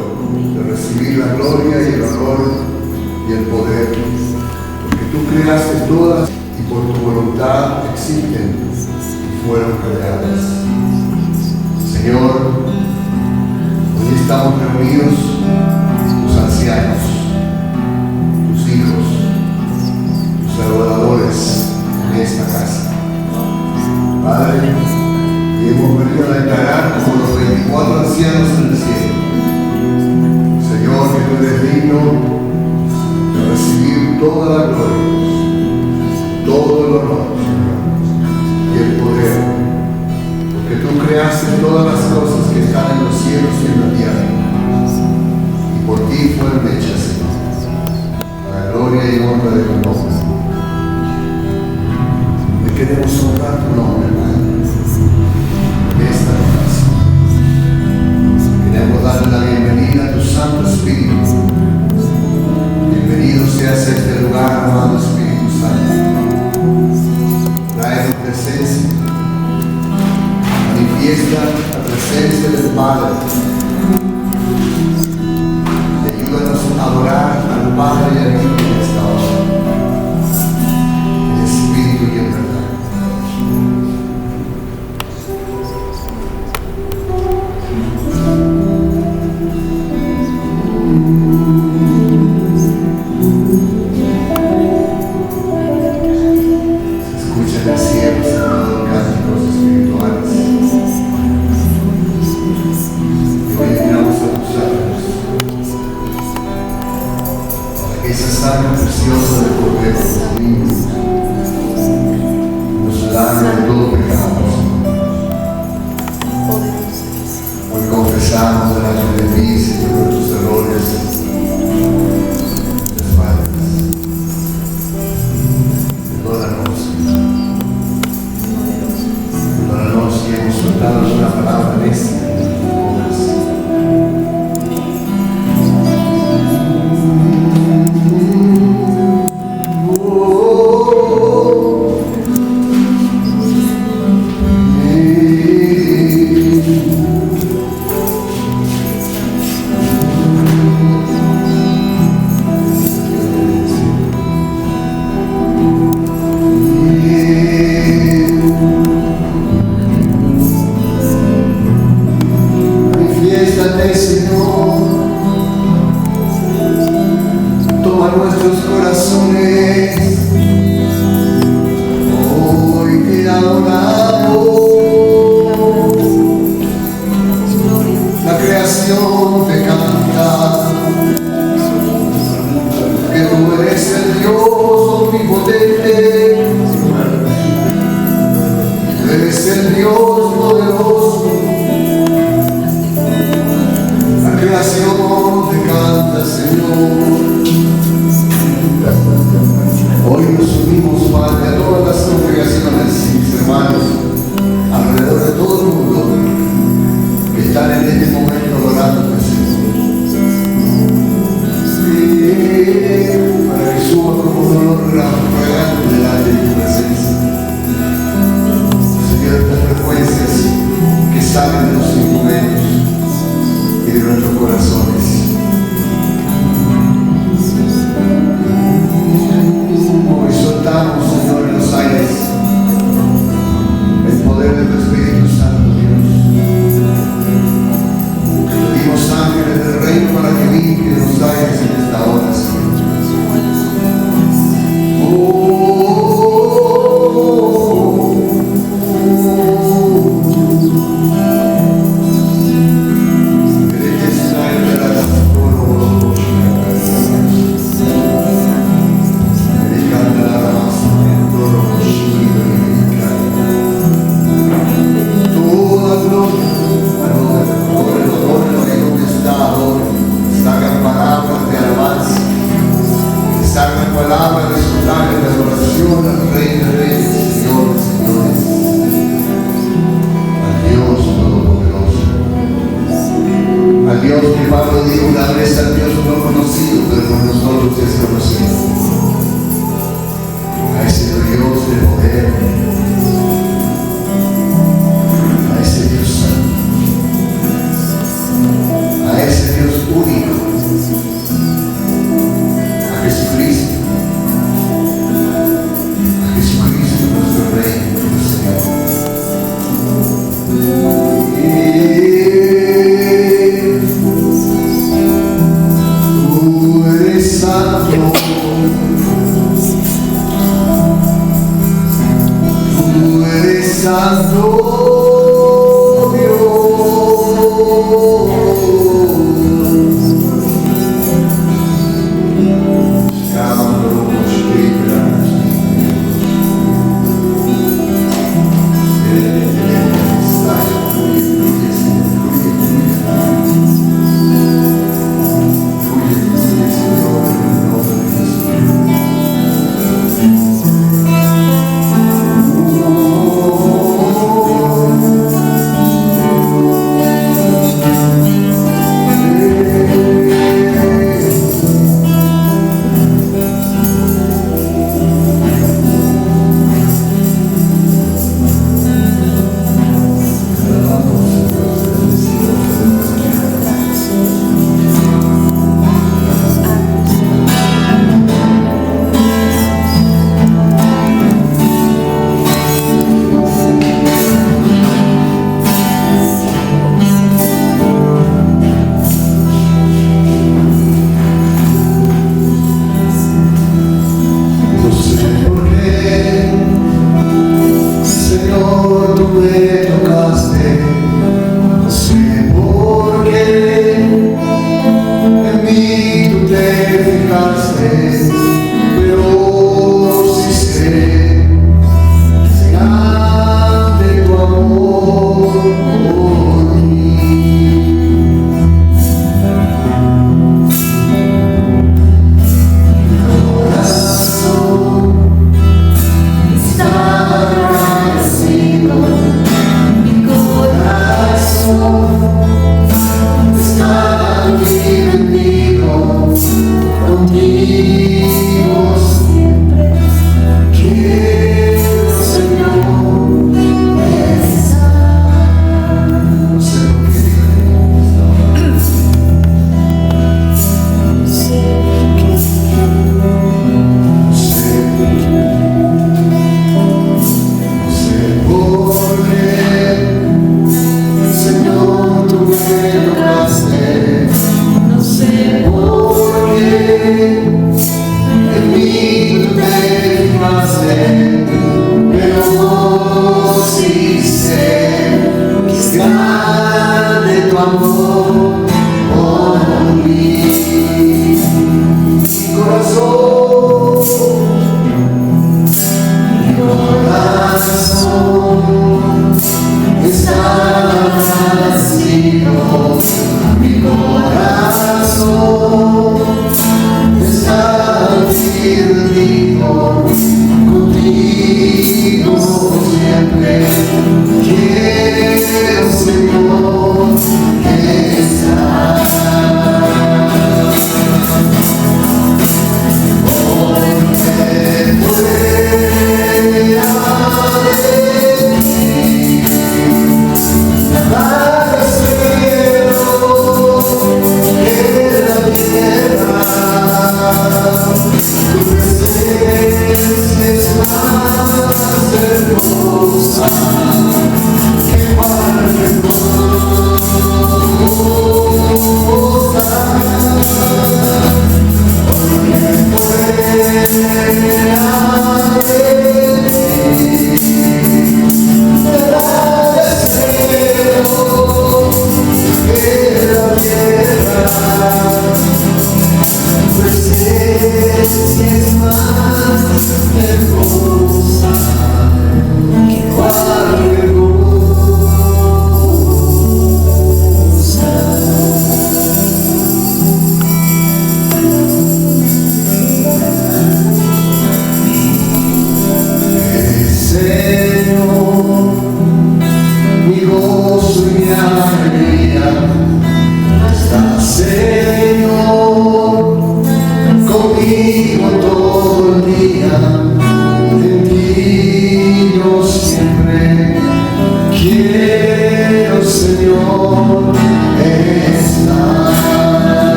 de recibir la gloria y el honor y el poder, porque tú creaste todas y por tu voluntad existen y fueron creadas. Señor, hoy estamos reunidos tus ancianos, tus hijos, tus adoradores en esta casa. Padre, y hemos venido a declarar como los 24 ancianos en el cielo, Señor, que tú eres digno de recibir toda la gloria, todo el honor, Señor, y el poder, porque tú creaste todas las cosas que están en los cielos y en la tierra, y por ti fueron hechas, Señor, para la gloria y honra de tu nombre. Hoy queremos honrar tu nombre, Padre. Esta noche queremos darle la bienvenida a tu Santo Espíritu. Bienvenido seas a este lugar, amado Espíritu Santo. Trae tu presencia, manifiesta la presencia del Padre y ayúdanos a adorar al Padre y al Hijo en esta hora, en espíritu y en verdad. Oh Dios, amamos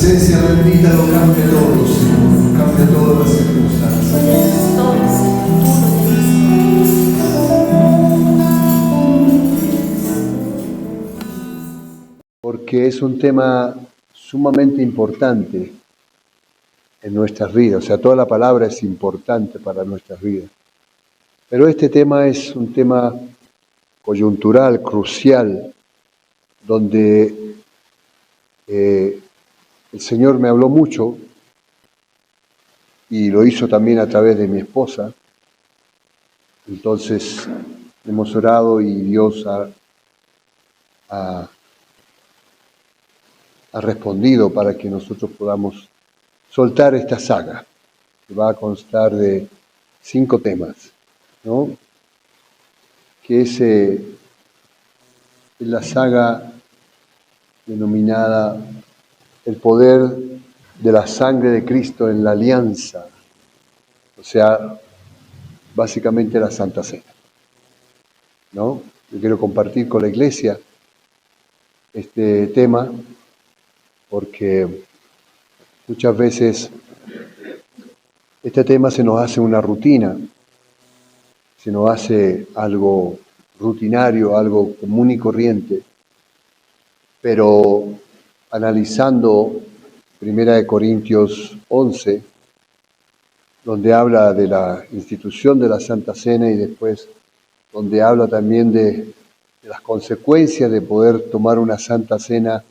presencia bendita lo cambia todo, Señor, cambia todas las circunstancias. Porque es un tema sumamente importante en nuestras vidas, o sea, toda la palabra es importante para nuestras vidas. Pero este tema es un tema coyuntural, crucial, donde el Señor me habló mucho y lo hizo también a través de mi esposa. Entonces hemos orado y Dios ha respondido para que nosotros podamos soltar esta saga, que va a constar de 5 temas, ¿no? Que es la saga denominada el poder de la sangre de Cristo en la alianza, o sea, básicamente la Santa Cena, ¿no? Yo quiero compartir con la iglesia este tema porque muchas veces este tema se nos hace una rutina, se nos hace algo rutinario, algo común y corriente, pero analizando 1 Corintios 11, donde habla de la institución de la Santa Cena y después donde habla también de las consecuencias de poder tomar una Santa Cena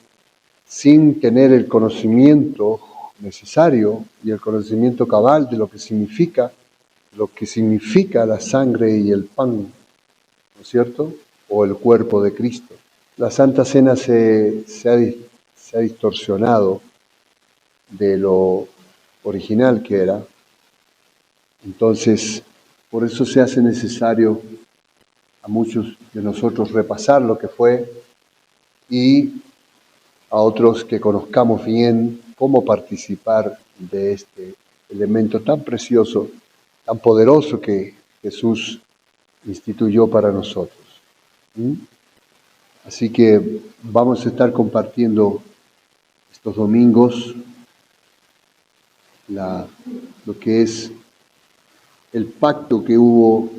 sin tener el conocimiento necesario y el conocimiento cabal de lo que significa la sangre y el pan, ¿no es cierto? O el cuerpo de Cristo. La Santa Cena se ha distorsionado de lo original que era. Entonces, por eso se hace necesario a muchos de nosotros repasar lo que fue y a otros que conozcamos bien cómo participar de este elemento tan precioso, tan poderoso que Jesús instituyó para nosotros. Así que vamos a estar compartiendo estos domingos lo que es el pacto que hubo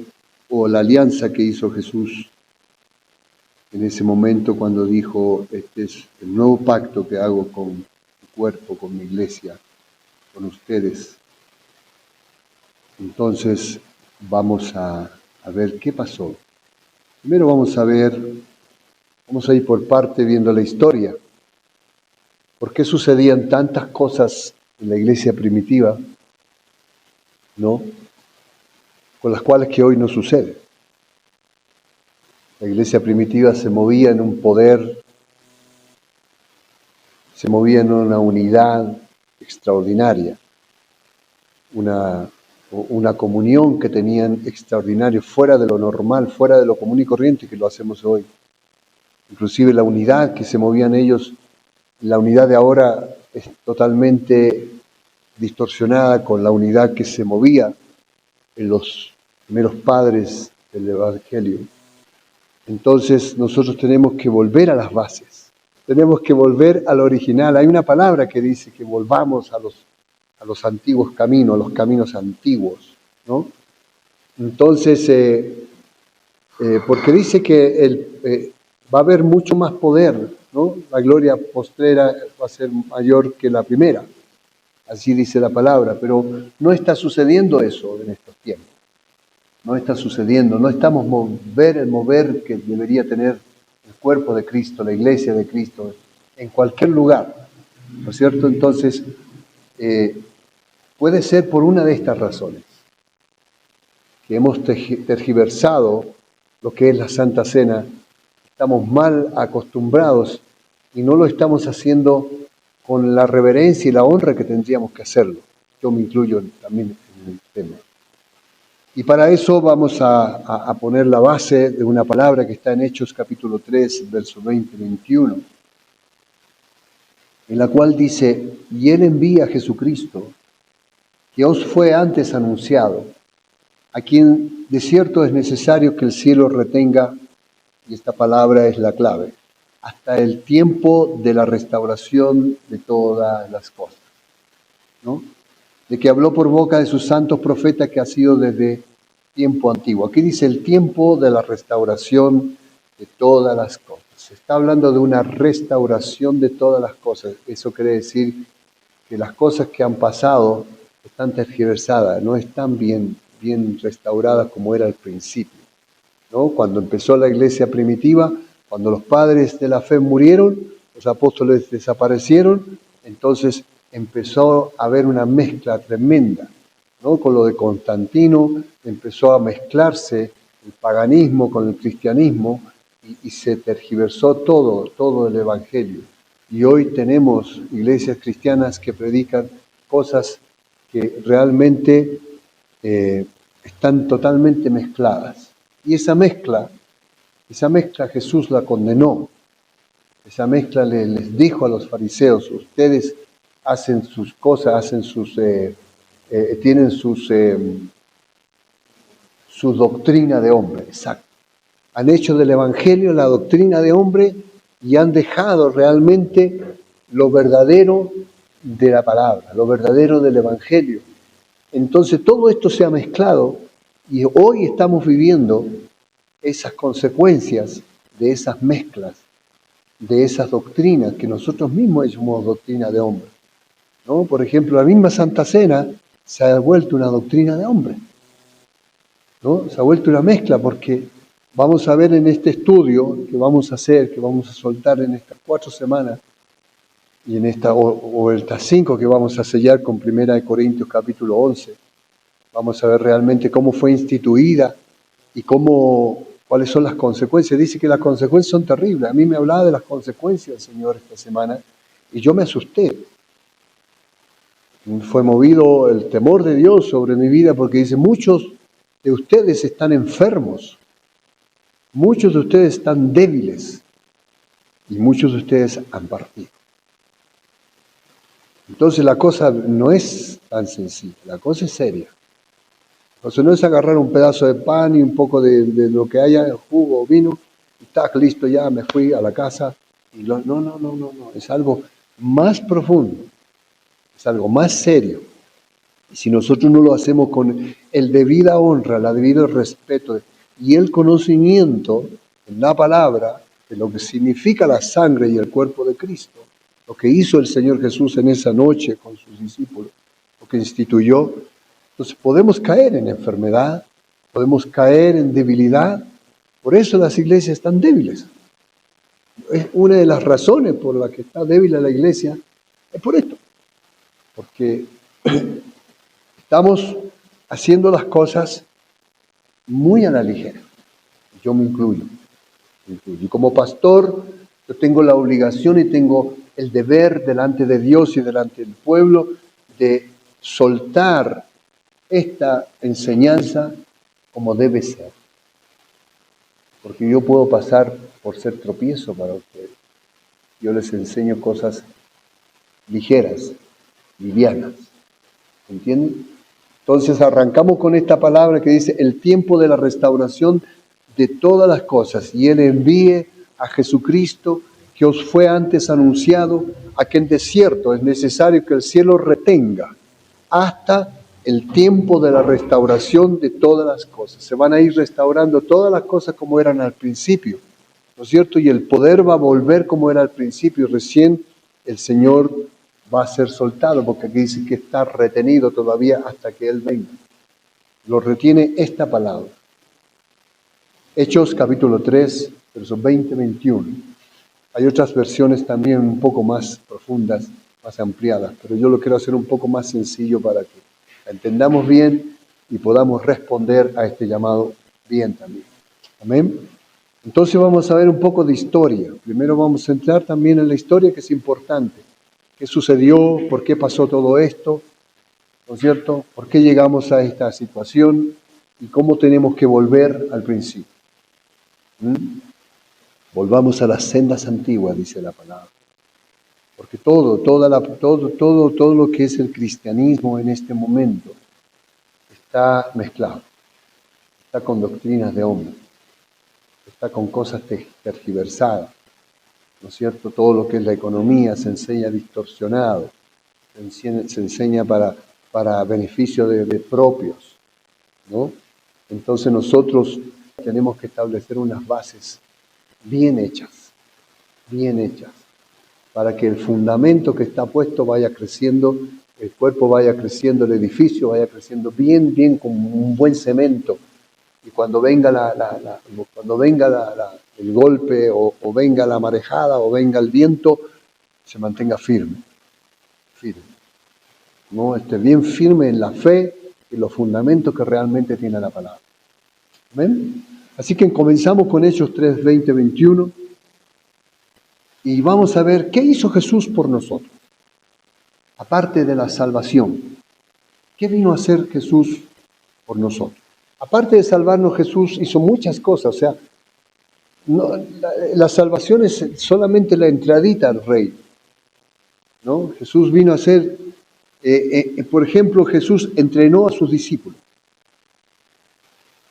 o la alianza que hizo Jesús en ese momento cuando dijo: este es el nuevo pacto que hago con mi cuerpo, con mi iglesia, con ustedes. Entonces vamos a ver qué pasó. Primero vamos a ir por parte viendo la historia. ¿Por qué sucedían tantas cosas en la iglesia primitiva, ¿no?, con las cuales que hoy no sucede? La iglesia primitiva se movía en un poder, se movía en una unidad extraordinaria, una comunión que tenían extraordinario, fuera de lo normal, fuera de lo común y corriente que lo hacemos hoy. Inclusive la unidad que se movían ellos, la unidad de ahora es totalmente distorsionada con la unidad que se movía en los primeros padres del Evangelio. Entonces nosotros tenemos que volver a las bases, tenemos que volver al original. Hay una palabra que dice que volvamos a los antiguos caminos, a los caminos antiguos, ¿no? Entonces, porque dice que va a haber mucho más poder, ¿no? La gloria postrera va a ser mayor que la primera, así dice la palabra, pero no está sucediendo eso en estos tiempos. No está sucediendo, no estamos el mover que debería tener el cuerpo de Cristo, la iglesia de Cristo, en cualquier lugar, ¿no es cierto? Entonces, puede ser por una de estas razones, que hemos tergiversado lo que es la Santa Cena, estamos mal acostumbrados y no lo estamos haciendo con la reverencia y la honra que tendríamos que hacerlo. Yo me incluyo también en el tema. Y para eso vamos a poner la base de una palabra que está en Hechos capítulo 3, verso 20-21, en la cual dice: y Él envía a Jesucristo, que os fue antes anunciado, a quien de cierto es necesario que el cielo retenga, y esta palabra es la clave, hasta el tiempo de la restauración de todas las cosas, ¿no? De que habló por boca de sus santos profetas, que ha sido desde tiempo antiguo. Aquí dice el tiempo de la restauración de todas las cosas. Se está hablando de una restauración de todas las cosas. Eso quiere decir que las cosas que han pasado están tergiversadas, no están bien restauradas como era al principio, ¿no? Cuando empezó la iglesia primitiva, cuando los padres de la fe murieron, los apóstoles desaparecieron, entonces empezó a haber una mezcla tremenda, ¿no? Con lo de Constantino empezó a mezclarse el paganismo con el cristianismo y se tergiversó todo el evangelio. Y hoy tenemos iglesias cristianas que predican cosas que realmente están totalmente mezcladas. Y esa mezcla Jesús la condenó. Esa mezcla les dijo a los fariseos: ustedes hacen sus cosas, tienen su doctrina de hombre, exacto. Han hecho del evangelio la doctrina de hombre y han dejado realmente lo verdadero de la palabra, lo verdadero del evangelio. Entonces todo esto se ha mezclado y hoy estamos viviendo esas consecuencias de esas mezclas, de esas doctrinas que nosotros mismos llamamos doctrina de hombre, ¿no? Por ejemplo, la misma Santa Cena se ha vuelto una doctrina de hombre, ¿no? Se ha vuelto una mezcla, porque vamos a ver en este estudio que vamos a hacer, que vamos a soltar en estas 4 semanas, y en estas 5 que vamos a sellar con 1 Corintios capítulo 11, vamos a ver realmente cómo fue instituida y cuáles son las consecuencias. Dice que las consecuencias son terribles. A mí me hablaba de las consecuencias el Señor esta semana y yo me asusté. Fue movido el temor de Dios sobre mi vida, porque dice: muchos de ustedes están enfermos, muchos de ustedes están débiles y muchos de ustedes han partido. Entonces la cosa no es tan sencilla, la cosa es seria. Entonces no es agarrar un pedazo de pan y un poco de lo que haya, jugo o vino, y tac, listo, ya me fui a la casa. No, es algo más profundo, es algo más serio. Y si nosotros no lo hacemos con el debida honra, el debido respeto y el conocimiento en la palabra de lo que significa la sangre y el cuerpo de Cristo, lo que hizo el Señor Jesús en esa noche con sus discípulos, lo que instituyó, entonces podemos caer en enfermedad, podemos caer en debilidad. Por eso las iglesias están débiles. Es una de las razones por las que está débil la iglesia, es por esto. Porque estamos haciendo las cosas muy a la ligera. Yo me incluyo. Y como pastor, yo tengo la obligación y tengo el deber delante de Dios y delante del pueblo de soltar esta enseñanza como debe ser. Porque yo puedo pasar por ser tropiezo para ustedes. Yo les enseño cosas ligeras, livianas. ¿Entienden? Entonces arrancamos con esta palabra que dice el tiempo de la restauración de todas las cosas, y Él envíe a Jesucristo, que os fue antes anunciado, a quien de cierto es necesario que el cielo retenga hasta el tiempo de la restauración de todas las cosas. Se van a ir restaurando todas las cosas como eran al principio, ¿no es cierto? Y el poder va a volver como era al principio, y recién el Señor va a ser soltado, porque aquí dice que está retenido todavía hasta que Él venga. Lo retiene esta palabra. Hechos capítulo 3, versos 20-21. Hay otras versiones también un poco más profundas, más ampliadas, pero yo lo quiero hacer un poco más sencillo para que entendamos bien y podamos responder a este llamado bien también. Amén. Entonces vamos a ver un poco de historia. Primero vamos a entrar también en la historia, que es importante. ¿Qué sucedió? ¿Por qué pasó todo esto? ¿No es cierto? ¿Por qué llegamos a esta situación? ¿Y cómo tenemos que volver al principio? Volvamos a las sendas antiguas, dice la palabra. Porque todo lo que es el cristianismo en este momento está mezclado. Está con doctrinas de hombres. Está con cosas tergiversadas. ¿No es cierto? Todo lo que es la economía se enseña distorsionado. Se enseña para beneficio de propios, ¿no? Entonces nosotros tenemos que establecer unas bases bien hechas, para que el fundamento que está puesto vaya creciendo, el cuerpo vaya creciendo, el edificio vaya creciendo bien, con un buen cemento. Y cuando venga el golpe, o venga la marejada, o venga el viento, se mantenga firme, ¿no? Esté bien firme en la fe y los fundamentos que realmente tiene la palabra. ¿Amén? Así que comenzamos con Hechos 3, 20, 21. Y vamos a ver qué hizo Jesús por nosotros. Aparte de la salvación, ¿qué vino a hacer Jesús por nosotros? Aparte de salvarnos, Jesús hizo muchas cosas. O sea, la salvación es solamente la entradita al reino, ¿no? Jesús vino a hacer, por ejemplo, Jesús entrenó a sus discípulos.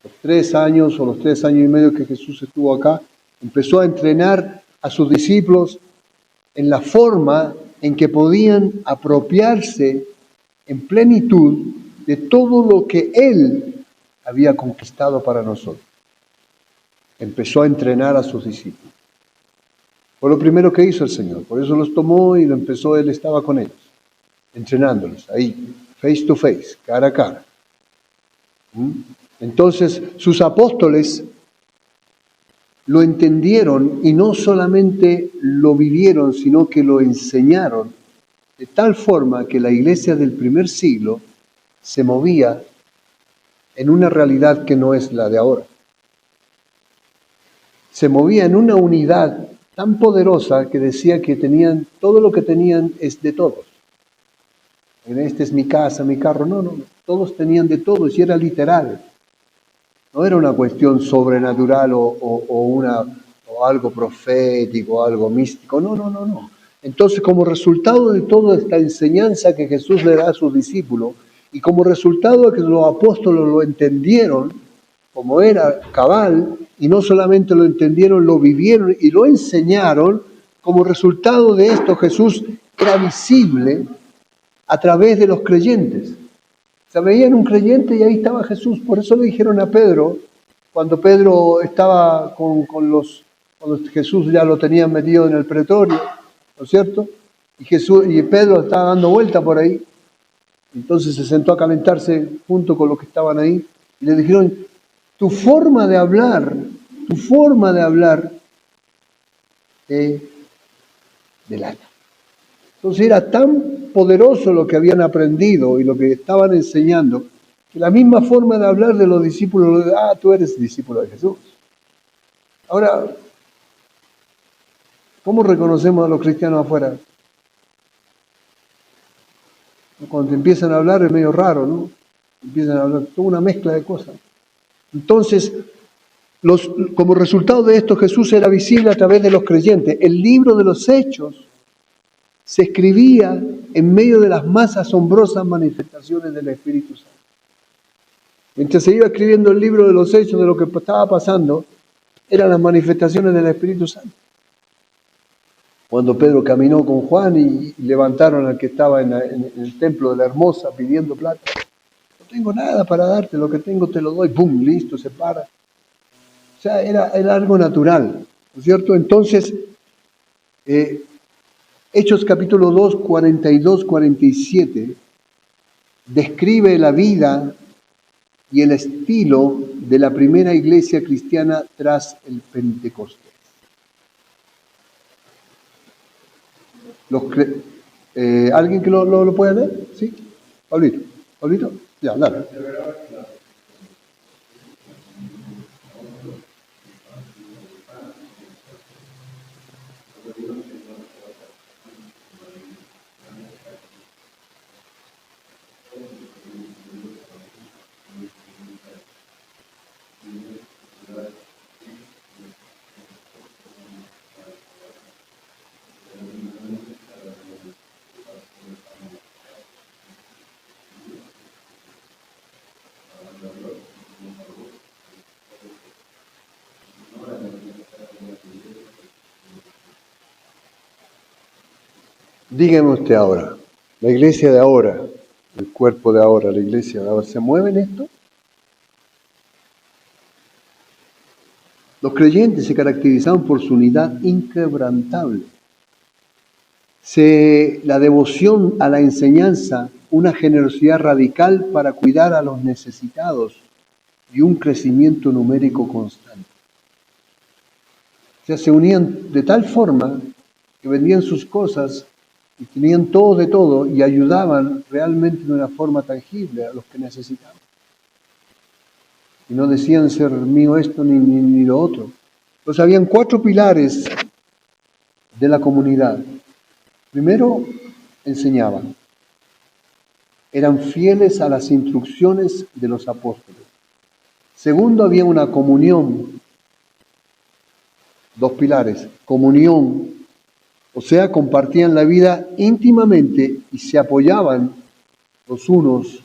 Los 3 años o los 3 años y medio que Jesús estuvo acá, empezó a entrenar a sus discípulos en la forma en que podían apropiarse en plenitud de todo lo que Él había conquistado para nosotros. Empezó a entrenar a sus discípulos. Fue lo primero que hizo el Señor. Por eso los tomó y lo empezó, Él estaba con ellos, entrenándolos ahí, face to face, cara a cara. Entonces, sus apóstoles lo entendieron y no solamente lo vivieron, sino que lo enseñaron de tal forma que la iglesia del primer siglo se movía en una realidad que no es la de ahora. Se movía en una unidad tan poderosa que decía que tenían, todo lo que tenían es de todos. Esta es mi casa, mi carro. No. Todos tenían de todos y era literal. No era una cuestión sobrenatural o algo profético, algo místico. No. Entonces, como resultado de toda esta enseñanza que Jesús le da a sus discípulos, y como resultado de que los apóstoles lo entendieron como era cabal, y no solamente lo entendieron, lo vivieron y lo enseñaron, como resultado de esto Jesús era visible a través de los creyentes. Se veían un creyente y ahí estaba Jesús. Por eso le dijeron a Pedro, cuando Pedro estaba cuando Jesús ya lo tenían metido en el pretorio, ¿no es cierto? Y Pedro estaba dando vuelta por ahí. Entonces se sentó a calentarse junto con los que estaban ahí y le dijeron, tu forma de hablar delata. Entonces era tan poderoso lo que habían aprendido y lo que estaban enseñando, que la misma forma de hablar de los discípulos, tú eres discípulo de Jesús. Ahora, ¿cómo reconocemos a los cristianos afuera? Cuando te empiezan a hablar es medio raro, ¿no? Empiezan a hablar toda una mezcla de cosas. Entonces, como resultado de esto, Jesús era visible a través de los creyentes. El libro de los Hechos se escribía en medio de las más asombrosas manifestaciones del Espíritu Santo. Mientras se iba escribiendo el libro de los Hechos de lo que estaba pasando, eran las manifestaciones del Espíritu Santo. Cuando Pedro caminó con Juan y levantaron al que estaba en el templo de la Hermosa pidiendo plata. No tengo nada para darte, lo que tengo te lo doy. ¡Pum! Listo, se para. O sea, era algo natural, ¿no es cierto? Entonces, Hechos capítulo 2, 42, 47, describe la vida y el estilo de la primera iglesia cristiana tras el Pentecostés. ¿Alguien que lo pueda leer? ¿Sí? Pablito, ya, dale. Dígame usted ahora, la iglesia de ahora, el cuerpo de ahora, la iglesia de ahora, ¿se mueve en esto? Los creyentes se caracterizaban por su unidad inquebrantable. La devoción a la enseñanza, una generosidad radical para cuidar a los necesitados y un crecimiento numérico constante. O sea, se unían de tal forma que vendían sus cosas y tenían todo de todo y ayudaban realmente de una forma tangible a los que necesitaban. Y no decían ser mío esto ni lo otro. Entonces habían 4 pilares de la comunidad. Primero, enseñaban. Eran fieles a las instrucciones de los apóstoles. Segundo, había una comunión. 2 pilares. Comunión. O sea, compartían la vida íntimamente y se apoyaban los unos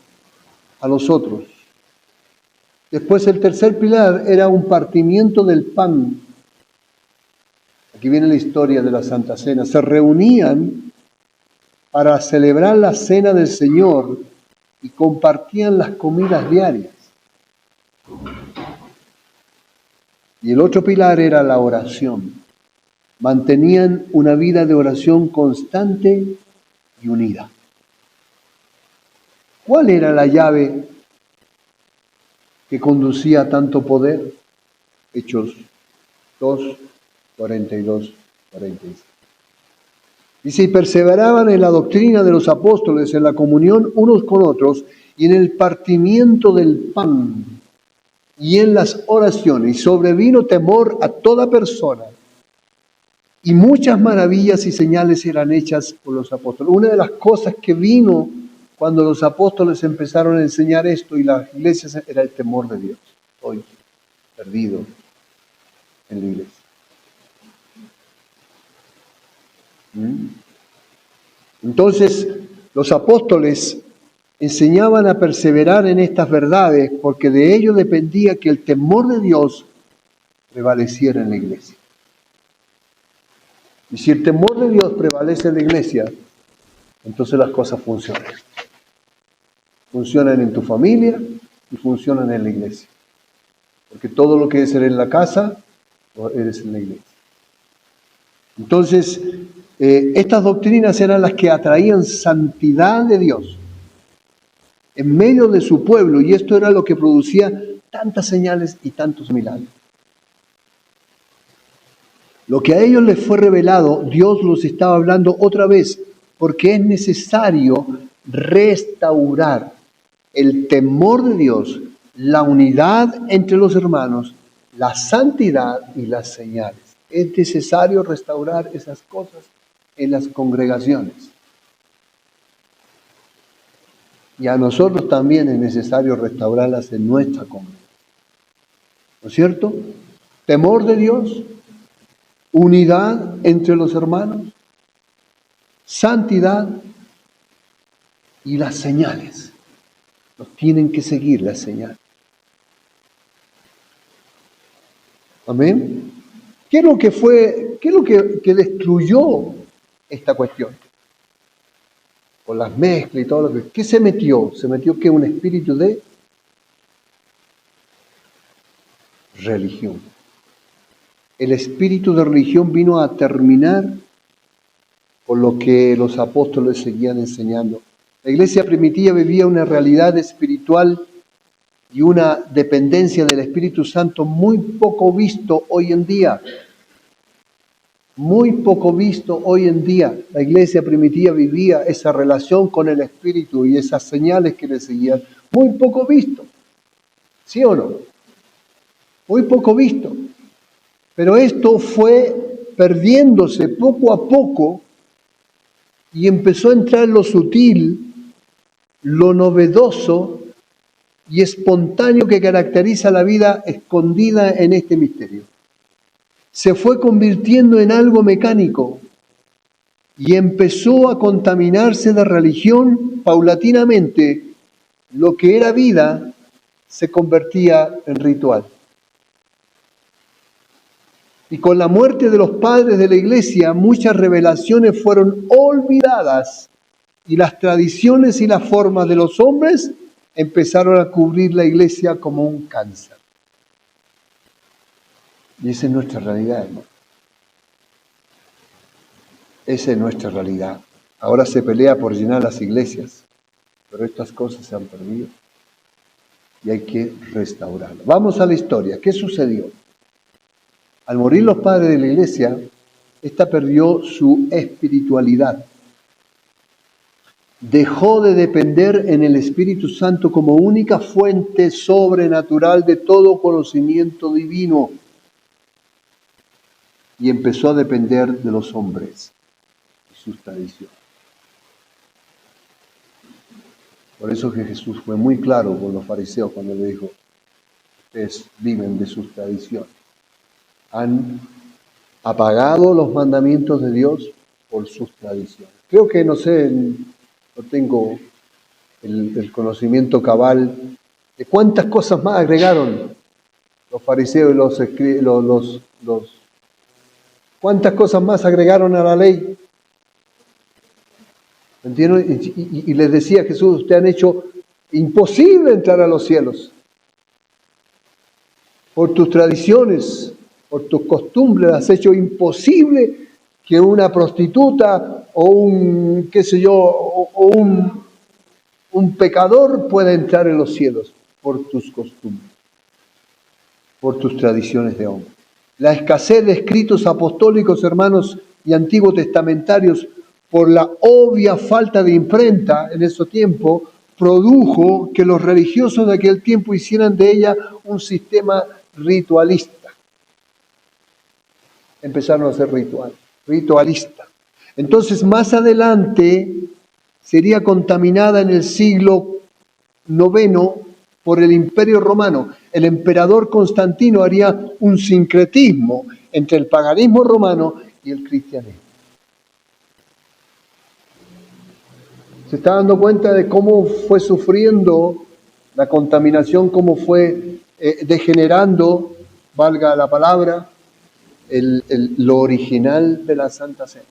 a los otros. Después el tercer pilar era un partimiento del pan. Aquí viene la historia de la Santa Cena. Se reunían para celebrar la Cena del Señor y compartían las comidas diarias. Y el otro pilar era la oración. Mantenían una vida de oración constante y unida. ¿Cuál era la llave que conducía a tanto poder? Hechos 2, 42, 46. Dice, y perseveraban en la doctrina de los apóstoles, en la comunión unos con otros, y en el partimiento del pan, y en las oraciones. Y sobrevino temor a toda persona, y muchas maravillas y señales eran hechas por los apóstoles. Una de las cosas que vino cuando los apóstoles empezaron a enseñar esto y las iglesias era el temor de Dios. Hoy, perdido en la iglesia. Entonces, los apóstoles enseñaban a perseverar en estas verdades porque de ello dependía que el temor de Dios prevaleciera en la iglesia. Y si el temor de Dios prevalece en la iglesia, entonces las cosas funcionan. Funcionan en tu familia y funcionan en la iglesia. Porque todo lo que es en la casa, eres en la iglesia. Entonces, estas doctrinas eran las que atraían santidad de Dios en medio de su pueblo, y esto era lo que producía tantas señales y tantos milagros. Lo que a ellos les fue revelado, Dios los estaba hablando otra vez, porque es necesario restaurar el temor de Dios, la unidad entre los hermanos, la santidad y las señales. Es necesario restaurar esas cosas en las congregaciones. Y a nosotros también es necesario restaurarlas en nuestra congregación. ¿No es cierto? Temor de Dios, unidad entre los hermanos, santidad y las señales. Nos tienen que seguir las señales. Amén. ¿Qué es lo que destruyó esta cuestión? Con las mezclas y todo lo que... ¿Qué se metió? ¿Se metió qué? Un espíritu de religión. El espíritu de religión vino a terminar con lo que los apóstoles seguían enseñando. La iglesia primitiva vivía una realidad espiritual y una dependencia del Espíritu Santo muy poco visto hoy en día. Muy poco visto hoy en día. La iglesia primitiva vivía esa relación con el Espíritu y esas señales que le seguían. Muy poco visto. ¿Sí o no? Muy poco visto. Pero esto fue perdiéndose poco a poco y empezó a entrar lo sutil, lo novedoso y espontáneo que caracteriza la vida escondida en este misterio. Se fue convirtiendo en algo mecánico y empezó a contaminarse de religión paulatinamente. Lo que era vida se convertía en ritual. Y con la muerte de los padres de la iglesia, muchas revelaciones fueron olvidadas y las tradiciones y las formas de los hombres empezaron a cubrir la iglesia como un cáncer. Y esa es nuestra realidad, hermano. Esa es nuestra realidad. Ahora se pelea por llenar las iglesias, pero estas cosas se han perdido y hay que restaurarlas. Vamos a la historia. ¿Qué sucedió? Al morir los padres de la iglesia, esta perdió su espiritualidad. Dejó de depender en el Espíritu Santo como única fuente sobrenatural de todo conocimiento divino y empezó a depender de los hombres y sus tradiciones. Por eso que Jesús fue muy claro con los fariseos cuando le dijo: ustedes viven de sus tradiciones. Han apagado los mandamientos de Dios por sus tradiciones. Creo que, no sé, no tengo el conocimiento cabal de cuántas cosas más agregaron los fariseos y cuántas cosas más agregaron a la ley. ¿Entienden? Y les decía Jesús: ustedes han hecho imposible entrar a los cielos por tus tradiciones, por tus costumbres. Has hecho imposible que una prostituta o un, qué sé yo, o un pecador pueda entrar en los cielos por tus costumbres, por tus tradiciones de hombre. La escasez de escritos apostólicos, hermanos, y antiguos testamentarios, por la obvia falta de imprenta en ese tiempo, produjo que los religiosos de aquel tiempo hicieran de ella un sistema ritualista. Empezaron a hacer ritualista. Entonces, más adelante, sería contaminada en el siglo IX por el Imperio Romano. El emperador Constantino haría un sincretismo entre el paganismo romano y el cristianismo. Se está dando cuenta de cómo fue sufriendo la contaminación, cómo fue degenerando, valga la palabra, lo original de la Santa Cena,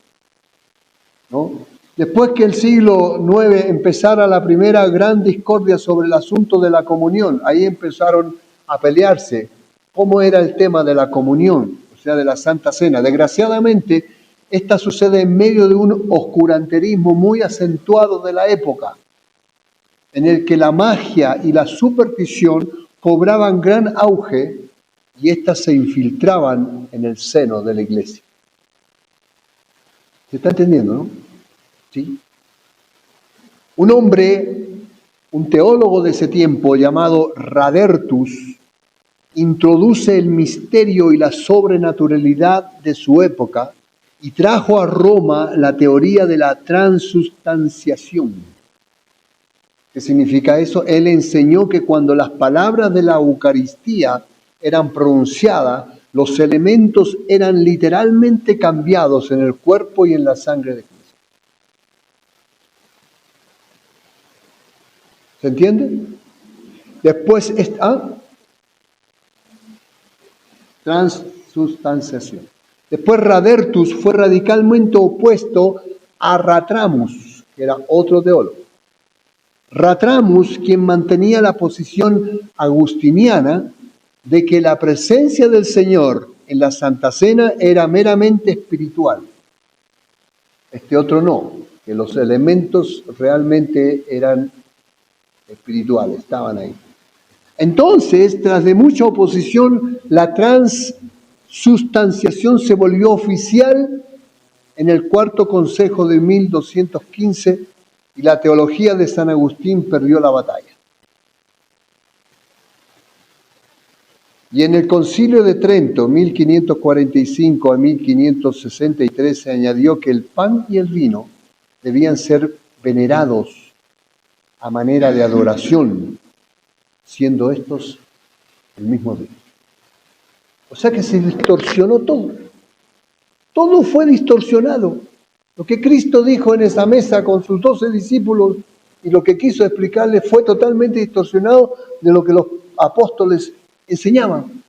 ¿no? Después que el siglo IX empezara la primera gran discordia sobre el asunto de la comunión, ahí empezaron a pelearse cómo era el tema de la comunión, o sea, de la Santa Cena. Desgraciadamente, esta sucede en medio de un oscuranterismo muy acentuado de la época, en el que la magia y la superstición cobraban gran auge y éstas se infiltraban en el seno de la iglesia. ¿Se está entendiendo, no? ¿Sí? Un hombre, un teólogo de ese tiempo llamado Radertus, introduce el misterio y la sobrenaturalidad de su época y trajo a Roma la teoría de la transustanciación. ¿Qué significa eso? Él enseñó que cuando las palabras de la Eucaristía eran pronunciadas, los elementos eran literalmente cambiados en el cuerpo y en la sangre de Cristo. ¿Se entiende? Después, transustanciación. Después Radertus fue radicalmente opuesto a Ratramus, que era otro teólogo. Ratramus, quien mantenía la posición agustiniana de que la presencia del Señor en la Santa Cena era meramente espiritual. Este otro no, que los elementos realmente eran espirituales, estaban ahí. Entonces, tras de mucha oposición, la transustanciación se volvió oficial en el Cuarto Consejo de 1215 y la teología de San Agustín perdió la batalla. Y en el Concilio de Trento, 1545 a 1563, se añadió que el pan y el vino debían ser venerados a manera de adoración, siendo estos el mismo Dios. O sea que se distorsionó todo. Todo fue distorsionado. Lo que Cristo dijo en esa mesa con sus 12 discípulos y lo que quiso explicarles fue totalmente distorsionado de lo que los apóstoles enseñaban.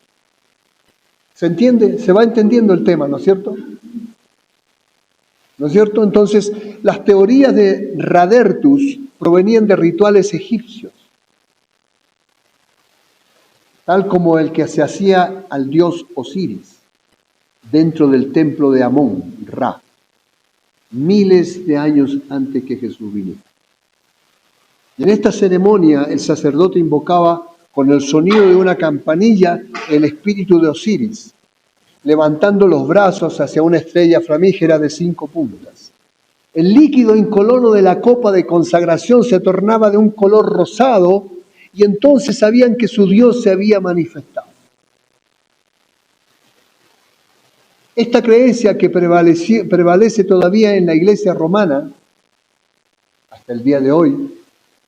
¿Se entiende? Se va entendiendo el tema, ¿no es cierto? ¿No es cierto? Entonces, las teorías de Radertus provenían de rituales egipcios, tal como el que se hacía al dios Osiris dentro del templo de Amón, Ra, miles de años antes que Jesús viniera. Y en esta ceremonia el sacerdote invocaba con el sonido de una campanilla el espíritu de Osiris, levantando los brazos hacia una estrella flamígera de 5 puntas. El líquido incoloro de la copa de consagración se tornaba de un color rosado y entonces sabían que su Dios se había manifestado. Esta creencia que prevalece todavía en la Iglesia romana, hasta el día de hoy,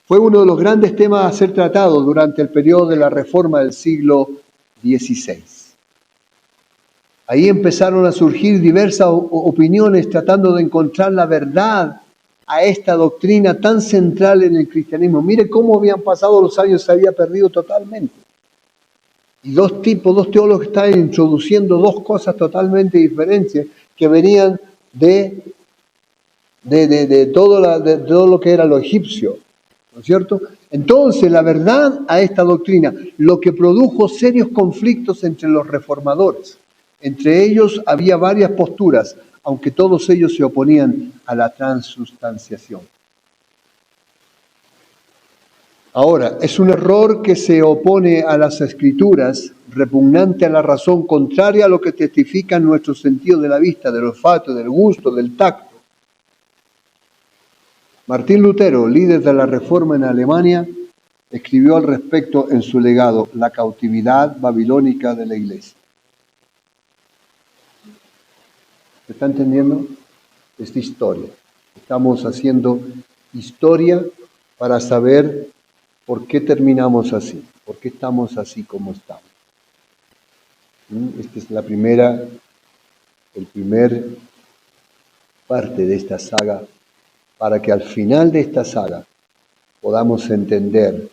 fue uno de los grandes temas a ser tratados durante el periodo de la Reforma del siglo XVI. Ahí empezaron a surgir diversas opiniones tratando de encontrar la verdad a esta doctrina tan central en el cristianismo. Mire cómo habían pasado los años, se había perdido totalmente. Y dos teólogos están introduciendo dos cosas totalmente diferentes que venían de todo lo que era lo egipcio, ¿no es cierto? Entonces, la verdad a esta doctrina, lo que produjo serios conflictos entre los reformadores. Entre ellos había varias posturas, aunque todos ellos se oponían a la transustanciación. Ahora, es un error que se opone a las Escrituras, repugnante a la razón, contraria a lo que testifican nuestros sentidos de la vista, del olfato, del gusto, del tacto. Martín Lutero, líder de la Reforma en Alemania, escribió al respecto en su legado, La cautividad babilónica de la Iglesia. ¿Se está entendiendo? Esta historia. Estamos haciendo historia para saber por qué terminamos así, por qué estamos así como estamos. Esta es el primer parte de esta saga, para que al final de esta saga podamos entender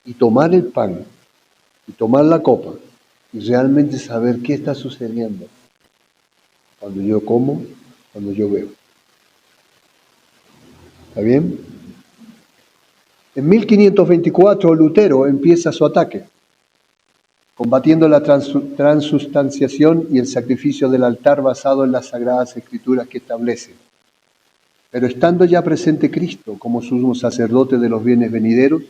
y tomar el pan y tomar la copa y realmente saber qué está sucediendo cuando yo como, cuando yo bebo. ¿Está bien? En 1524 Lutero empieza su ataque, combatiendo la transustanciación y el sacrificio del altar basado en las Sagradas Escrituras que establece. Pero estando ya presente Cristo como sumo sacerdote de los bienes venideros,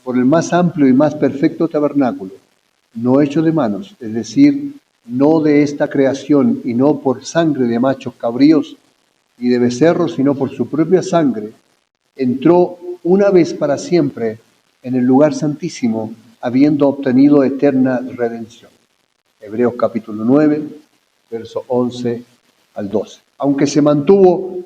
por el más amplio y más perfecto tabernáculo, no hecho de manos, es decir, no de esta creación y no por sangre de machos cabríos y de becerros, sino por su propia sangre, entró una vez para siempre en el lugar santísimo, habiendo obtenido eterna redención. Hebreos capítulo 9, verso 11 al 12. Aunque se mantuvo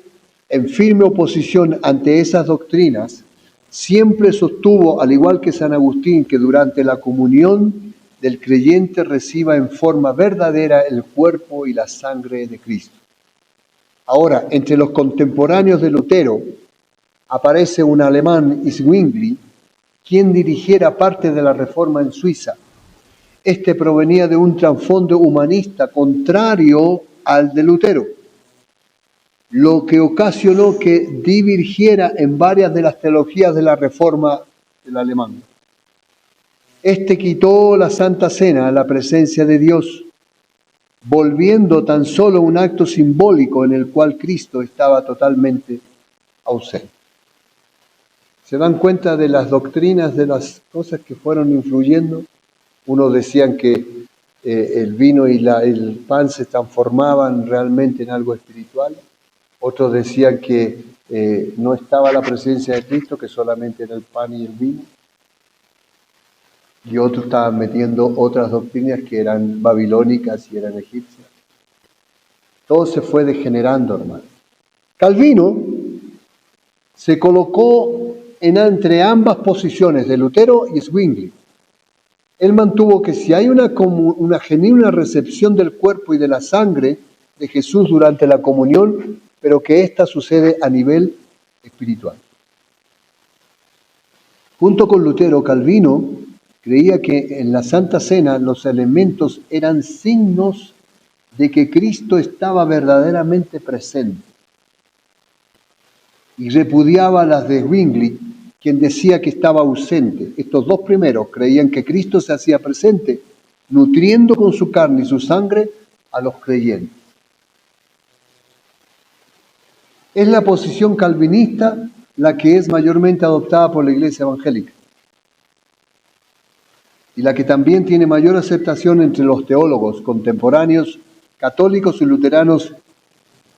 en firme oposición ante esas doctrinas, siempre sostuvo, al igual que San Agustín, que durante la comunión del creyente reciba en forma verdadera el cuerpo y la sangre de Cristo. Ahora, entre los contemporáneos de Lutero, aparece un alemán, Zwingli, quien dirigiera parte de la reforma en Suiza. Este provenía de un trasfondo humanista contrario al de Lutero, lo que ocasionó que divergiera en varias de las teologías de la reforma del alemán. Este quitó la Santa Cena a la presencia de Dios, volviendo tan solo un acto simbólico en el cual Cristo estaba totalmente ausente. ¿Se dan cuenta de las doctrinas, de las cosas que fueron influyendo? Unos decían que el vino y el pan se transformaban realmente en algo espiritual. Otros decían que no estaba la presencia de Cristo, que solamente era el pan y el vino. Y otros estaban metiendo otras doctrinas que eran babilónicas y eran egipcias. Todo se fue degenerando, hermano. Calvino se colocó entre ambas posiciones de Lutero y Zwingli. Él mantuvo que si hay una genuina recepción del cuerpo y de la sangre de Jesús durante la comunión, pero que ésta sucede a nivel espiritual. Junto con Lutero, Calvino creía que en la Santa Cena los elementos eran signos de que Cristo estaba verdaderamente presente. Y repudiaba las de Zwingli, quien decía que estaba ausente. Estos dos primeros creían que Cristo se hacía presente, nutriendo con su carne y su sangre a los creyentes. Es la posición calvinista la que es mayormente adoptada por la Iglesia evangélica y la que también tiene mayor aceptación entre los teólogos contemporáneos, católicos y luteranos,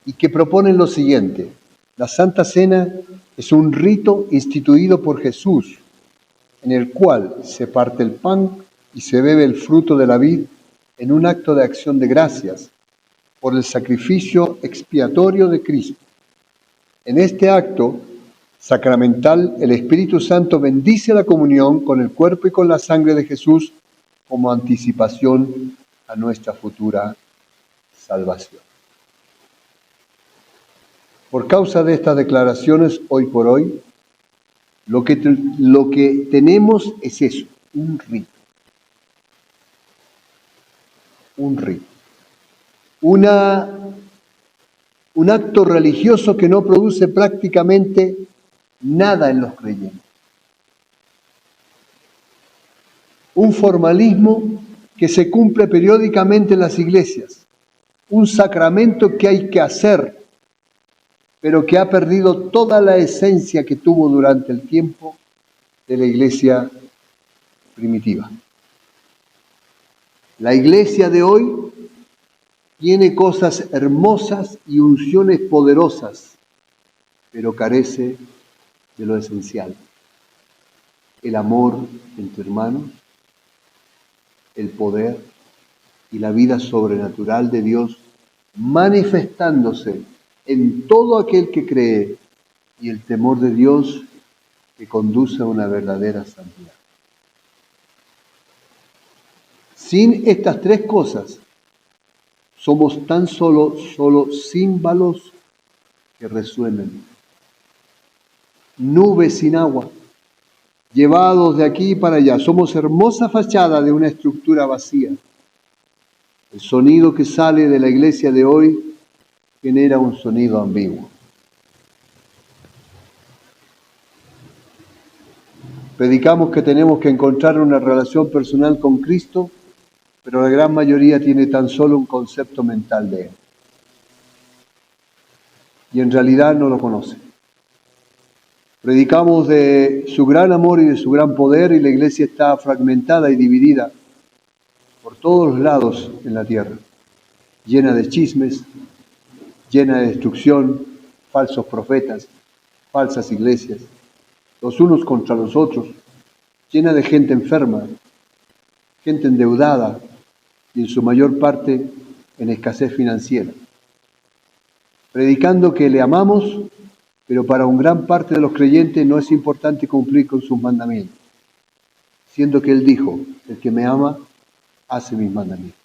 y que proponen lo siguiente: la Santa Cena es un rito instituido por Jesús, en el cual se parte el pan y se bebe el fruto de la vid en un acto de acción de gracias por el sacrificio expiatorio de Cristo. En este acto sacramental, el Espíritu Santo bendice la comunión con el cuerpo y con la sangre de Jesús como anticipación a nuestra futura salvación. Por causa de estas declaraciones, hoy por hoy, lo que tenemos es eso, un rito. Un rito. Un acto religioso que no produce prácticamente nada en los creyentes. Un formalismo que se cumple periódicamente en las iglesias. Un sacramento que hay que hacer, pero que ha perdido toda la esencia que tuvo durante el tiempo de la iglesia primitiva. La iglesia de hoy tiene cosas hermosas y unciones poderosas, pero carece de lo esencial: el amor entre hermanos, el poder y la vida sobrenatural de Dios manifestándose en todo aquel que cree, y el temor de Dios que conduce a una verdadera santidad. Sin estas tres cosas, somos tan solo címbalos que resuenan, nubes sin agua, llevados de aquí para allá. Somos hermosa fachada de una estructura vacía. El sonido que sale de la iglesia de hoy genera un sonido ambiguo. Predicamos que tenemos que encontrar una relación personal con Cristo, pero la gran mayoría tiene tan solo un concepto mental de Él. Y en realidad no lo conoce. Predicamos de su gran amor y de su gran poder, y la iglesia está fragmentada y dividida por todos los lados en la tierra, llena de chismes, llena de destrucción, falsos profetas, falsas iglesias, los unos contra los otros, llena de gente enferma, gente endeudada y en su mayor parte en escasez financiera. Predicando que le amamos, pero para una gran parte de los creyentes no es importante cumplir con sus mandamientos, siendo que Él dijo: el que me ama hace mis mandamientos.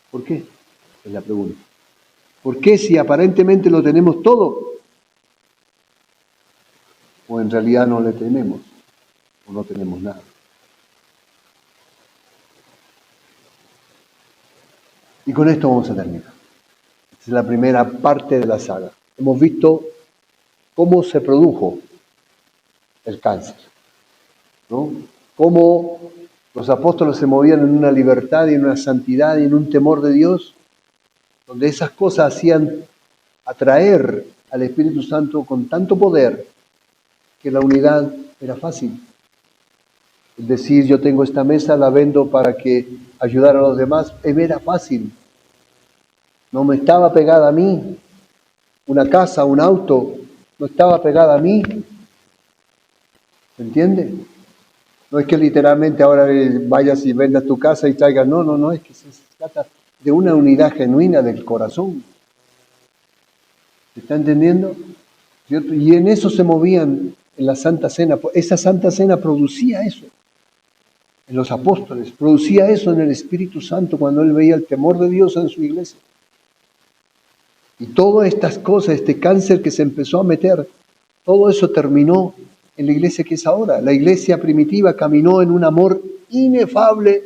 ¿Por qué? Es la pregunta. ¿Por qué, si aparentemente lo tenemos todo, o en realidad no le tenemos? o no tenemos nada. Y con esto vamos a terminar. Esta es la primera parte de la saga. Hemos visto cómo se produjo el cáncer, ¿no? Cómo los apóstoles se movían en una libertad y en una santidad y en un temor de Dios, donde esas cosas hacían atraer al Espíritu Santo con tanto poder que la unidad era fácil. Es decir, yo tengo esta mesa, la vendo para que ayudar a los demás, era fácil. No me estaba pegada a mí. Una casa, un auto, no estaba pegada a mí. ¿Se entiende? No es que literalmente ahora vayas y vendas tu casa y traigas, no, es que se trata de una unidad genuina del corazón. ¿Se está entendiendo? ¿Cierto? Y en eso se movían en la Santa Cena. Esa Santa Cena producía eso. En los apóstoles, producía eso en el Espíritu Santo cuando él veía el temor de Dios en su iglesia. Y todas estas cosas, este cáncer que se empezó a meter, todo eso terminó en la iglesia que es ahora. La iglesia primitiva caminó en un amor inefable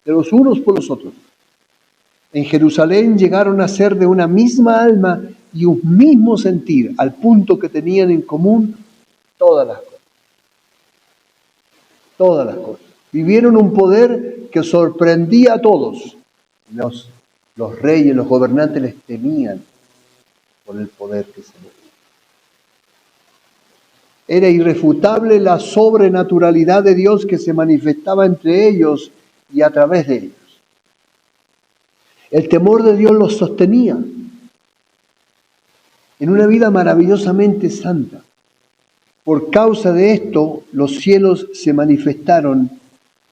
de los unos por los otros. En Jerusalén llegaron a ser de una misma alma y un mismo sentir, al punto que tenían en común todas las cosas. Todas las cosas. Vivieron un poder que sorprendía a todos. Los reyes, los gobernantes les temían por el poder que se movía. Era irrefutable la sobrenaturalidad de Dios que se manifestaba entre ellos y a través de ellos. El temor de Dios los sostenía en una vida maravillosamente santa. Por causa de esto, los cielos se manifestaron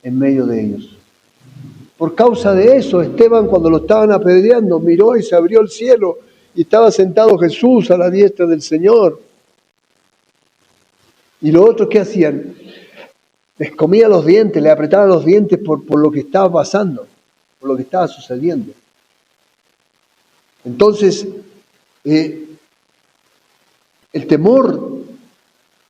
en medio de ellos. Por causa de eso, Esteban, cuando lo estaban apedreando, miró y se abrió el cielo y estaba sentado Jesús a la diestra del Señor. Y los otros, ¿qué hacían? Les comían los dientes, le apretaban los dientes por lo que estaba pasando, por lo que estaba sucediendo. Entonces, el temor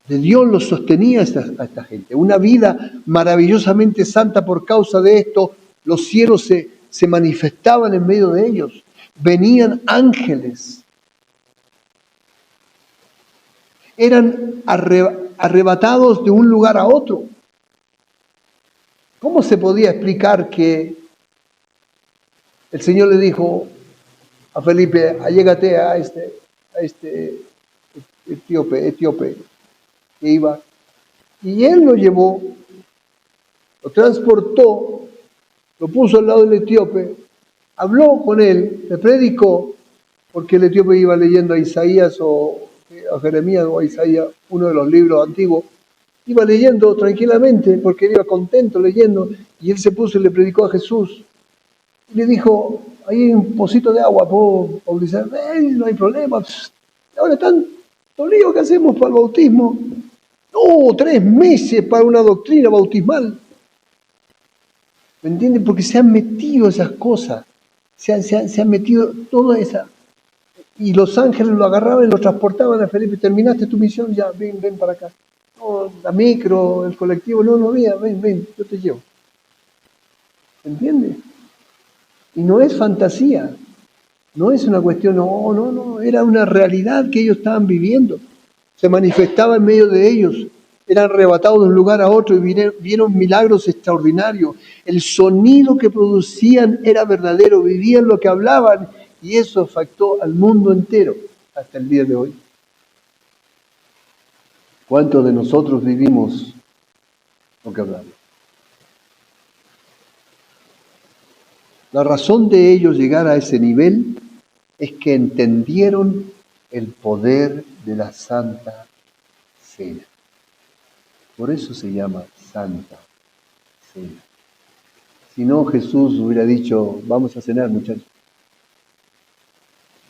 de Dios los sostenía a esta gente. Una vida maravillosamente santa. Por causa de esto, los cielos se manifestaban en medio de ellos. Venían ángeles. Eran arrebatados de un lugar a otro. ¿Cómo se podía explicar que el Señor le dijo a Felipe, allégate a este etíope que iba? Y él lo llevó, lo transportó, lo puso al lado del etíope, habló con él, le predicó, porque el etíope iba leyendo a Isaías o a Jeremías o a Isaías, uno de los libros antiguos, iba leyendo tranquilamente porque él iba contento leyendo, y él se puso y le predicó a Jesús. Y le dijo, ahí hay un pocito de agua, ¿puedo bautizar? No hay problema. Ahora tanto lío que hacemos para el bautismo. No, 3 meses para una doctrina bautismal. ¿Me entienden? Porque se han metido esas cosas. Se han metido toda esa. Y los ángeles lo agarraban y lo transportaban a Felipe. Terminaste tu misión, ya, ven para acá. No, la micro, el colectivo, no había, ven, yo te llevo. ¿Me entiendes? Y no es fantasía. No es una cuestión, no, era una realidad que ellos estaban viviendo. Se manifestaba en medio de ellos. Eran arrebatados de un lugar a otro y vieron milagros extraordinarios. El sonido que producían era verdadero, vivían lo que hablaban y eso afectó al mundo entero hasta el día de hoy. ¿Cuántos de nosotros vivimos lo que hablamos? La razón de ellos llegar a ese nivel es que entendieron el poder de la Santa Cena. Por eso se llama Santa Cena. Si no, Jesús hubiera dicho, vamos a cenar, muchachos.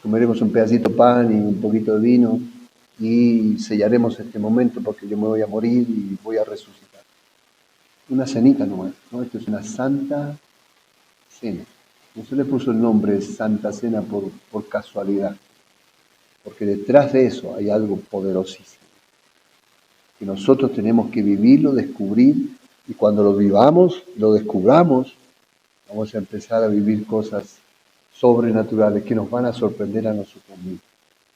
Comeremos un pedacito de pan y un poquito de vino y sellaremos este momento porque yo me voy a morir y voy a resucitar. Una cenita nomás, ¿no? Esto es una Santa Cena. No se le puso el nombre de Santa Cena por casualidad, porque detrás de eso hay algo poderosísimo. que nosotros tenemos que vivirlo, descubrir, y cuando lo vivamos, lo descubramos, vamos a empezar a vivir cosas sobrenaturales que nos van a sorprender a nosotros mismos.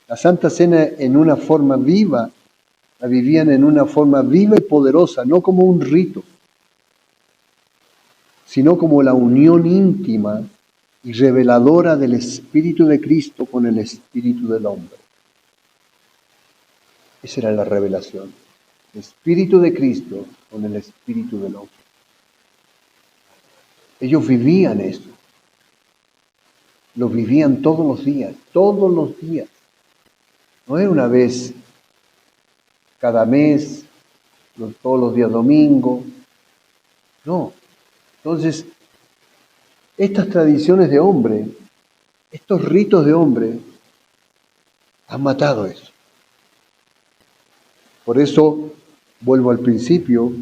La Santa Cena en una forma viva, la vivían en una forma viva y poderosa, no como un rito, sino como la unión íntima y reveladora del Espíritu de Cristo con el Espíritu del hombre. Esa era la revelación. El Espíritu de Cristo con el Espíritu del hombre. Ellos vivían eso. Lo vivían todos los días, todos los días. No era una vez cada mes, todos los días domingo. No. Entonces, estas tradiciones de hombre, estos ritos de hombre, han matado eso. Por eso, vuelvo al principio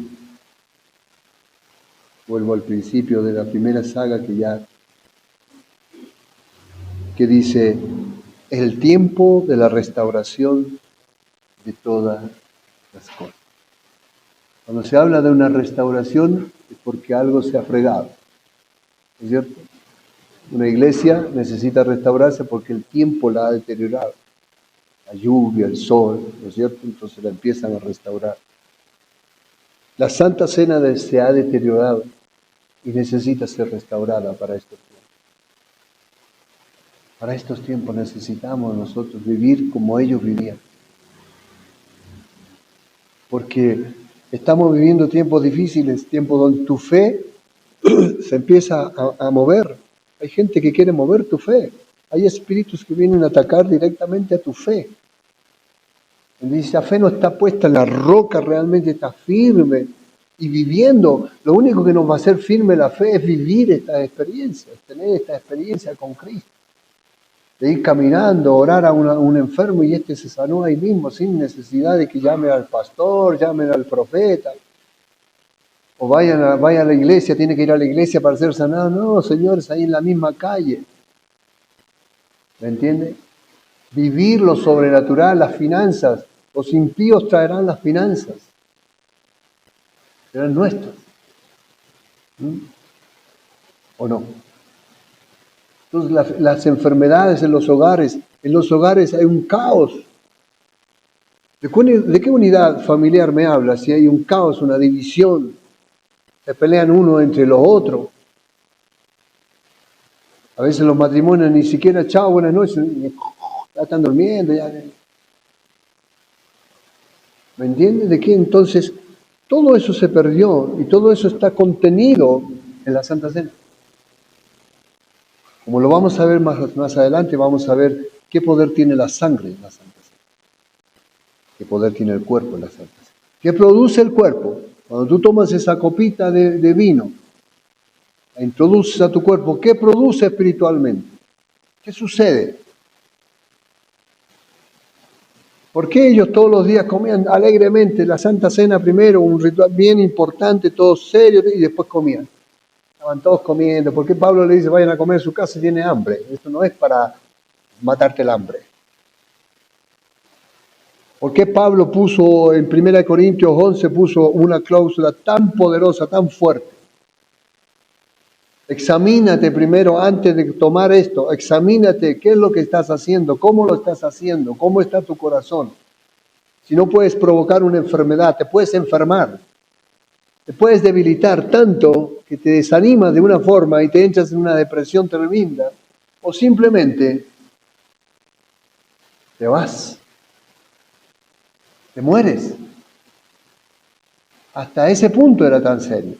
de la primera saga que dice, es el tiempo de la restauración de todas las cosas. Cuando se habla de una restauración es porque algo se ha fregado, ¿no es cierto? Una iglesia necesita restaurarse porque el tiempo la ha deteriorado. La lluvia, el sol, ¿no es cierto? Entonces la empiezan a restaurar. La Santa Cena se ha deteriorado y necesita ser restaurada para estos tiempos. Para estos tiempos necesitamos nosotros vivir como ellos vivían. Porque estamos viviendo tiempos difíciles, tiempos donde tu fe se empieza a mover. Hay gente que quiere mover tu fe. Hay espíritus que vienen a atacar directamente a tu fe. Y dice, la fe no está puesta en la roca, realmente está firme y viviendo. Lo único que nos va a hacer firme la fe es vivir estas experiencias, tener esta experiencia con Cristo. De ir caminando, orar a un enfermo y se sanó ahí mismo, sin necesidad de que llame al pastor, llamen al profeta. O vaya a la iglesia, tiene que ir a la iglesia para ser sanado. No, señores, ahí en la misma calle. ¿Me entiende? Vivir lo sobrenatural, las finanzas. Los impíos traerán las finanzas. Serán nuestras. ¿O no? Entonces las enfermedades en los hogares hay un caos. ¿De qué unidad familiar me habla si hay un caos, una división? Se pelean uno entre los otros. A veces los matrimonios ni siquiera, chao, buenas noches, ya están durmiendo. Ya. ¿Me entiendes? ¿De qué? Entonces, todo eso se perdió y todo eso está contenido en la Santa Cena. Como lo vamos a ver más adelante, vamos a ver qué poder tiene la sangre en la Santa Cena. Qué poder tiene el cuerpo en la Santa Cena. ¿Qué produce el cuerpo? Cuando tú tomas esa copita de vino, la introduces a tu cuerpo, ¿qué produce espiritualmente? ¿Qué sucede? ¿Por qué ellos todos los días comían alegremente la Santa Cena primero, un ritual bien importante, todo serio, y después comían? Estaban todos comiendo. ¿Por qué Pablo le dice vayan a comer en su casa y tiene hambre? Esto no es para matarte el hambre. ¿Por qué Pablo puso en 1 Corintios 11 puso una cláusula tan poderosa, tan fuerte? Examínate primero antes de tomar esto. Examínate qué es lo que estás haciendo, cómo lo estás haciendo, cómo está tu corazón. Si no puedes provocar una enfermedad, te puedes enfermar. Te puedes debilitar tanto que te desanimas de una forma y te entras en una depresión tremenda. O simplemente te vas. Te mueres. Hasta ese punto era tan serio.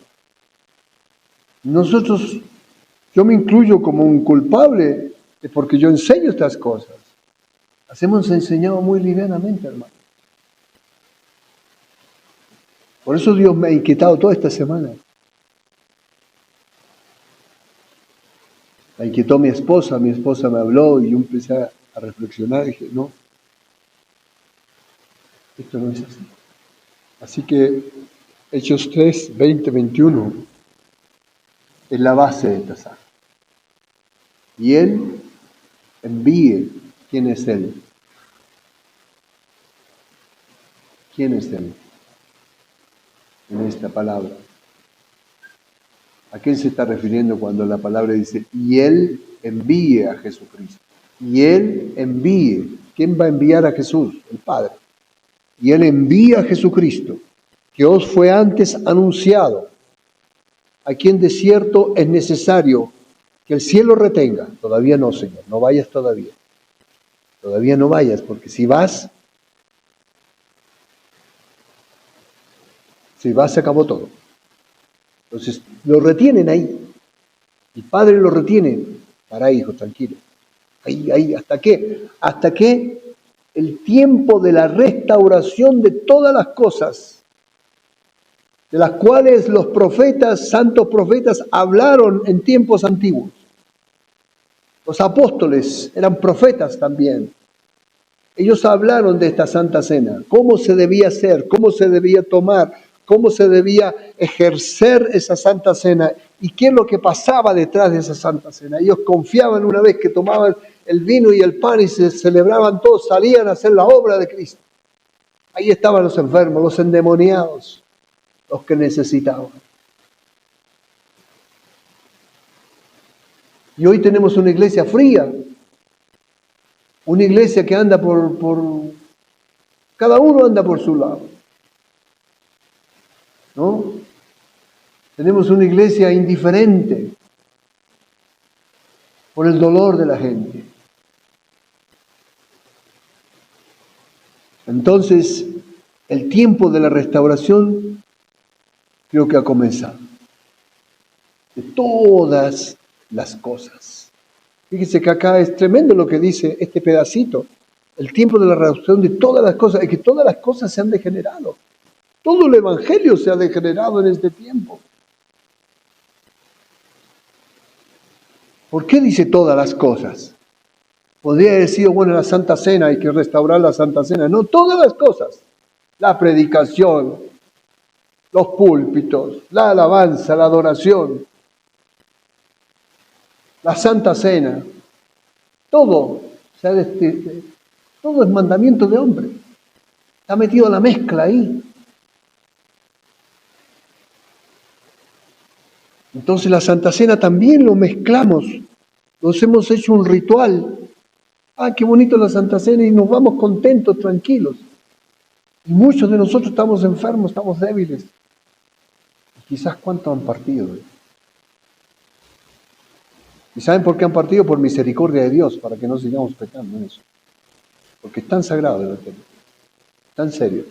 Yo me incluyo como un culpable porque yo enseño estas cosas. Las hemos enseñado muy livianamente, hermano. Por eso Dios me ha inquietado toda esta semana. La inquietó mi esposa me habló y yo empecé a reflexionar y dije, no, esto no es así. Así que Hechos 3, 20, 21 es la base de esta saga. Y Él envíe, ¿quién es Él? ¿Quién es Él? en esta palabra. ¿A quién se está refiriendo cuando la palabra dice, y Él envíe a Jesucristo? Y Él envíe. ¿Quién va a enviar a Jesús? El Padre. Y Él envía a Jesucristo, que os fue antes anunciado, a quien de cierto es necesario que el cielo retenga. Todavía no, Señor, no vayas todavía. Todavía no vayas, porque si vas, se acabó todo. Entonces, lo retienen ahí. El Padre lo retiene. Para hijo, tranquilo. Ahí, ¿hasta qué? Hasta que el tiempo de la restauración de todas las cosas, de las cuales los profetas, santos profetas, hablaron en tiempos antiguos. Los apóstoles eran profetas también. Ellos hablaron de esta Santa Cena, cómo se debía hacer, cómo se debía tomar, cómo se debía ejercer esa Santa Cena y qué es lo que pasaba detrás de esa Santa Cena. Ellos confiaban una vez que tomaban el vino y el pan y se celebraban todos, salían a hacer la obra de Cristo. Ahí estaban los enfermos, los endemoniados, los que necesitaban. Y hoy tenemos una iglesia fría, una iglesia que anda cada uno anda por su lado, ¿no? Tenemos una iglesia indiferente por el dolor de la gente. Entonces, el tiempo de la restauración creo que ha comenzado. De todas las cosas. Fíjese que acá es tremendo lo que dice este pedacito. El tiempo de la restauración de todas las cosas, es que todas las cosas se han degenerado. Todo el evangelio se ha degenerado en este tiempo. ¿Por qué dice todas las cosas? Podría haber sido, bueno, la Santa Cena, hay que restaurar la Santa Cena. No, todas las cosas. La predicación, los púlpitos, la alabanza, la adoración, la Santa Cena, todo es mandamiento de hombre. Está metido la mezcla ahí. Entonces la Santa Cena también lo mezclamos, nos hemos hecho un ritual. Ah, qué bonito la Santa Cena y nos vamos contentos, tranquilos. Y muchos de nosotros estamos enfermos, estamos débiles. Y quizás cuántos han partido. ¿Y saben por qué han partido? Por misericordia de Dios, para que no sigamos pecando en eso. Porque es tan sagrado el Evangelio, tan serio,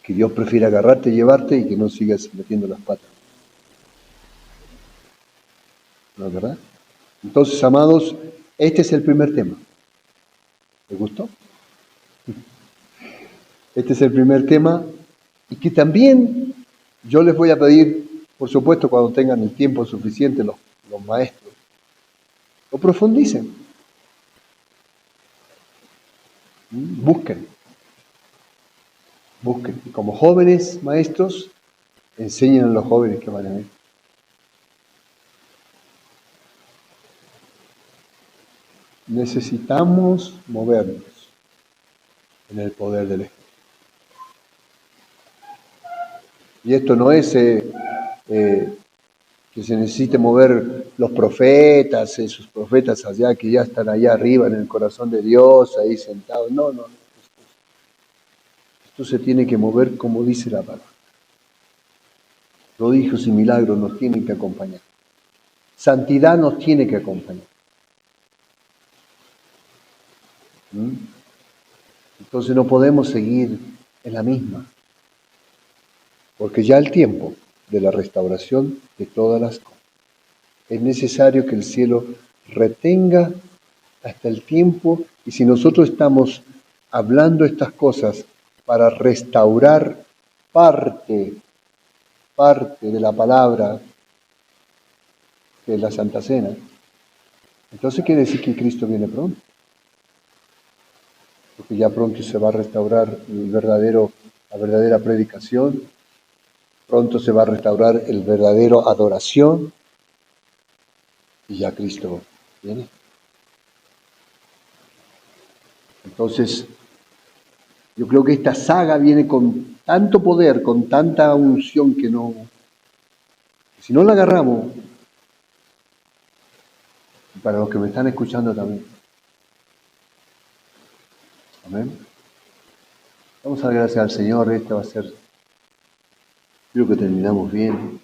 que Dios prefiere agarrarte y llevarte y que no sigas metiendo las patas. ¿No es verdad? Entonces, amados, este es el primer tema. ¿Les gustó? Este es el primer tema y que también yo les voy a pedir, por supuesto, cuando tengan el tiempo suficiente los maestros, lo profundicen. Busquen. Y como jóvenes maestros, enseñen a los jóvenes que van a ver. Necesitamos movernos en el poder del Espíritu. Y esto no es que se necesite mover los profetas, esos profetas allá que ya están allá arriba en el corazón de Dios, ahí sentados. No. Esto se tiene que mover como dice la palabra. Prodigios y milagros nos tienen que acompañar. Santidad nos tiene que acompañar. Entonces no podemos seguir en la misma, porque ya el tiempo de la restauración de todas las cosas. Es necesario que el cielo retenga hasta el tiempo, y si nosotros estamos hablando estas cosas para restaurar parte de la palabra que es la Santa Cena, entonces quiere decir que Cristo viene pronto. Porque ya pronto se va a restaurar la verdadera predicación, pronto se va a restaurar el verdadero adoración, y ya Cristo viene. Entonces, yo creo que esta saga viene con tanto poder, con tanta unción que si no la agarramos, y para los que me están escuchando también. Amén. Vamos a dar gracias al Señor, esta va a ser, creo que terminamos bien.